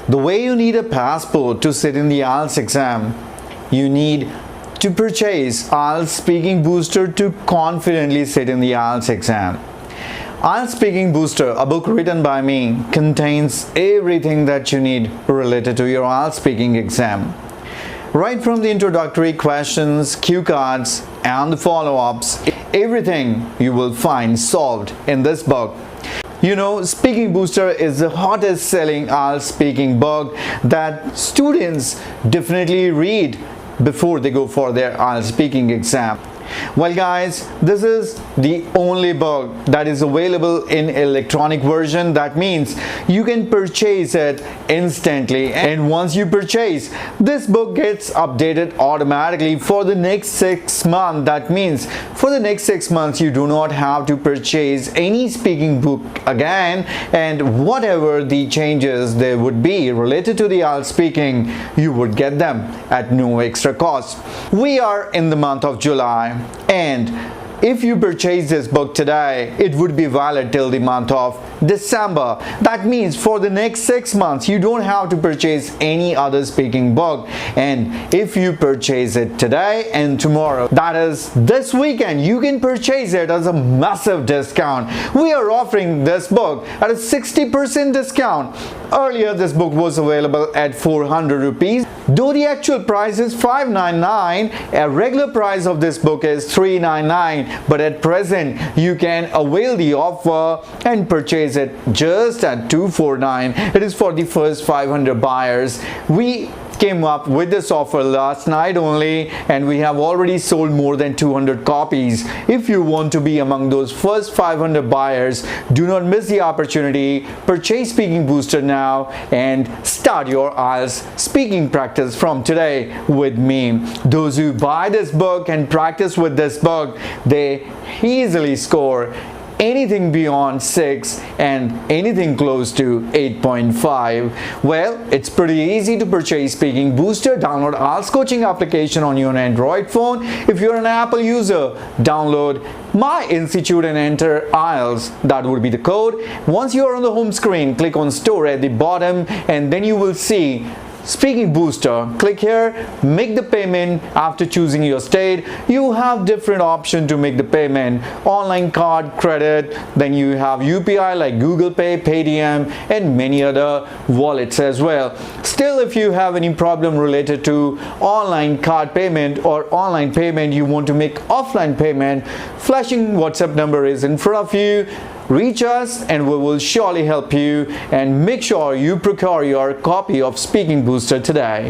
The way you need a passport to sit in the IELTS exam, you need to purchase IELTS Speaking Booster to confidently sit in the IELTS exam. IELTS Speaking Booster, a book written by me, contains everything that you need related to your IELTS speaking exam. Right from the introductory questions, cue cards, and the follow-ups, everything you will find solved in this book. You know, Speaking Booster is the hottest selling IELTS speaking book that students definitely read before they go for their IELTS speaking exam. Well guys, this is the only book that is available in electronic version. That means you can purchase it instantly, and once you purchase, this book gets updated automatically for the next 6 months. That means for the next 6 months you do not have to purchase any speaking book again, and whatever the changes there would be related to the IELTS speaking, you would get them at no extra cost. We are in the month of July, and if you purchase this book today, it would be valid till the month of December. That means for the next 6 months you don't have to purchase any other speaking book. And if you purchase it today and tomorrow, that is this weekend, you can purchase it as a massive discount. We are offering this book at a 60% discount. Earlier this book was available at 400 rupees, though the actual price is 599. A regular price of this book is 399, but at present you can avail the offer and purchase it just at 249. It is for the first 500 buyers. We came up with this offer last night only, and we have already sold more than 200 copies. If you want to be among those first 500 buyers, do not miss the opportunity. Purchase Speaking Booster now and start your IELTS speaking practice from today with me. Those who buy this book and practice with this book, they easily score anything beyond 6 and anything close to 8.5. Well, it's pretty easy to purchase Speaking Booster. Download IELTS coaching application on your Android phone. If you're an Apple user, download My Institute and enter IELTS. That would be the code. Once you're on the home screen, click on Store at the bottom, and then you will see Speaking Booster. Click here, make the payment. After choosing your state, you have different options to make the payment: online, card, credit. Then you have UPI like Google Pay, Paytm, and many other wallets as well. Still, if you have any problem related to online card payment or online payment, you want to make offline payment, flashing WhatsApp number is in front of you. Reach us and we will surely help you, and make sure you procure your copy of Speaking Booster today.